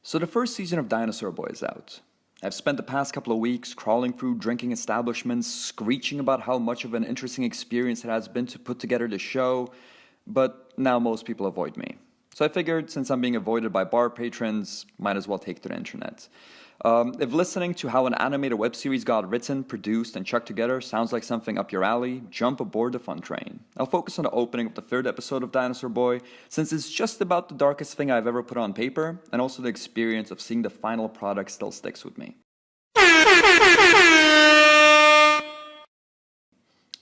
So the first season of Dinosaur Boy is out. I've spent the past couple of weeks crawling through drinking establishments, screeching about how much of an interesting experience it has been to put together the show, but now most people avoid me. So I figured since I'm being avoided by bar patrons, might as well take to the internet. If listening to how an animated web series got written, produced, and chucked together sounds like something up your alley, jump aboard the fun train. I'll focus on the opening of the third episode of Dinosaur Boy, since it's just about the darkest thing I've ever put on paper, and also the experience of seeing the final product still sticks with me.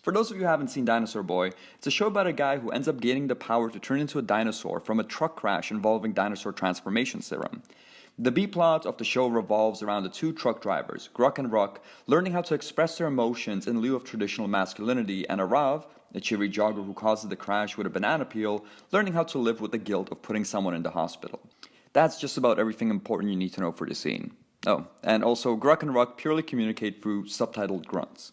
For those of you who haven't seen Dinosaur Boy, it's a show about a guy who ends up gaining the power to turn into a dinosaur from a truck crash involving dinosaur transformation serum. The B-plot of the show revolves around the two truck drivers, Gruck and Ruck, learning how to express their emotions in lieu of traditional masculinity, and Arav, a cheery jogger who causes the crash with a banana peel, learning how to live with the guilt of putting someone in the hospital. That's just about everything important you need to know for the scene. Oh, and also Gruck and Ruck purely communicate through subtitled grunts.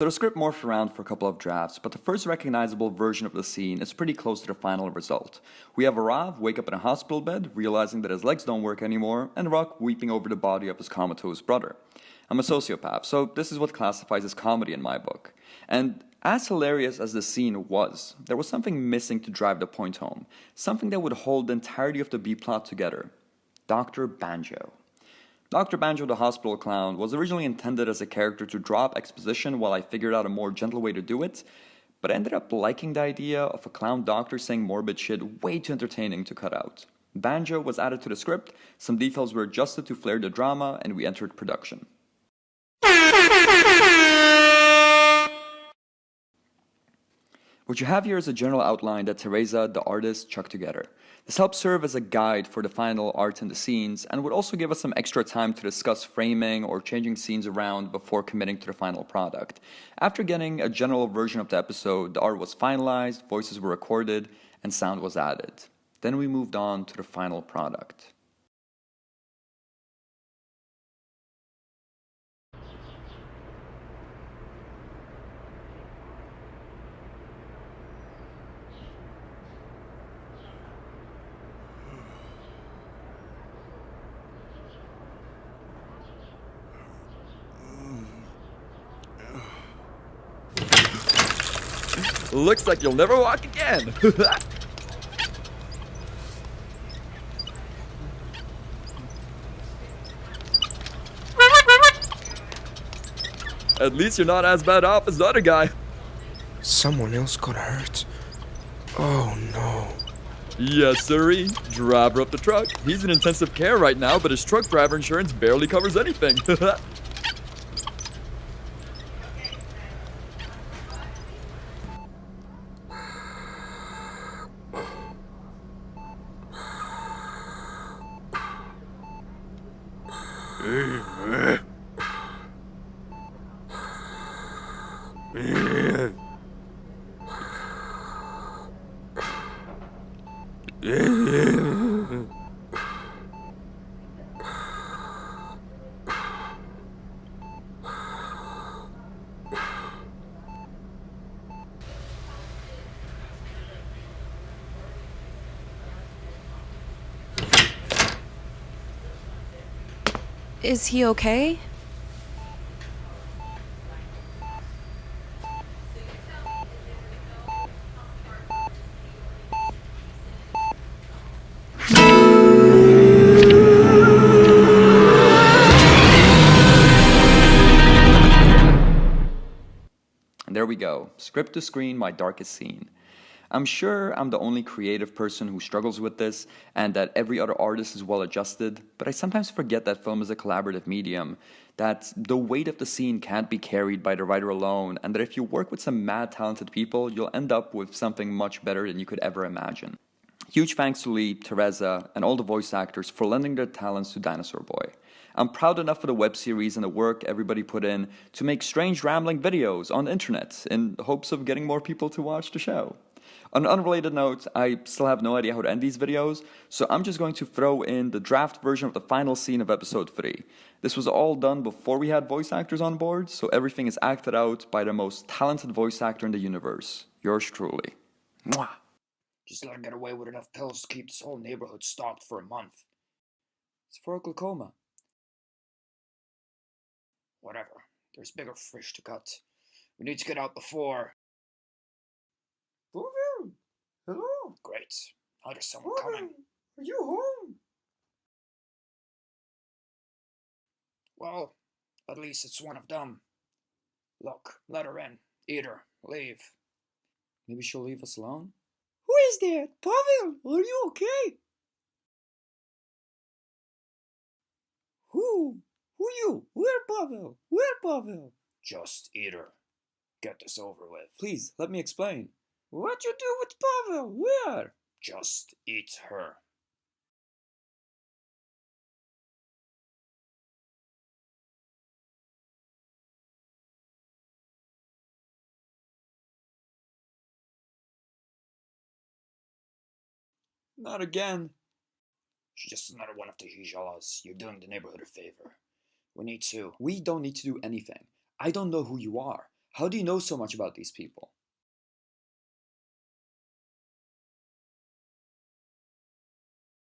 So the script morphed around for a couple of drafts, but the first recognizable version of the scene is pretty close to the final result. We have Arav wake up in a hospital bed, realizing that his legs don't work anymore, and Ruck weeping over the body of his comatose brother. I'm a sociopath, so this is what classifies as comedy in my book. And as hilarious as the scene was, there was something missing to drive the point home. Something that would hold the entirety of the B-plot together. Dr. Banjo. Dr. Banjo the hospital clown was originally intended as a character to drop exposition while I figured out a more gentle way to do it, but I ended up liking the idea of a clown doctor saying morbid shit way too entertaining to cut out. Banjo was added to the script, some details were adjusted to flare the drama, and we entered production. What you have here is a general outline that Teresa, the artist, chucked together. This helps serve as a guide for the final art in the scenes, and would also give us some extra time to discuss framing or changing scenes around before committing to the final product. After getting a general version of the episode, the art was finalized, voices were recorded, and sound was added. Then we moved on to the final product. Looks like you'll never walk again! At least you're not as bad off as the other guy. Someone else got hurt. Oh no. Yes, sirree. Driver of the truck. He's in intensive care right now, but his truck driver insurance barely covers anything. Is he okay? And there we go, script to screen, my darkest scene. I'm sure I'm the only creative person who struggles with this, and that every other artist is well adjusted, but I sometimes forget that film is a collaborative medium, that the weight of the scene can't be carried by the writer alone, and that if you work with some mad talented people, you'll end up with something much better than you could ever imagine. Huge thanks to Lee, Teresa, and all the voice actors for lending their talents to Dinosaur Boy. I'm proud enough of the web series and the work everybody put in to make strange rambling videos on the internet in hopes of getting more people to watch the show. On an unrelated note, I still have no idea how to end these videos, so I'm just going to throw in the draft version of the final scene of episode 3. This was all done before we had voice actors on board, so everything is acted out by the most talented voice actor in the universe. Yours truly. Mwah! Just let her get away with enough pills to keep this whole neighborhood stocked for a month. It's for glaucoma. Whatever. There's bigger fish to cut. We need to get out before... Booville! Hello? Great. Now there's someone coming. Are you home? Well, at least it's one of them. Look, let her in. Eat her. Leave. Maybe she'll leave us alone? Who is there? Pavel, are you okay? Who you? Where Pavel? Where Pavel? Just eat her. Get this over with. Please, let me explain. What you do with Pavel? Where? Just eat her. Not again. She's just another one of the Hijalas. You're doing the neighborhood a favor. We need to. We don't need to do anything. I don't know who you are. How do you know so much about these people?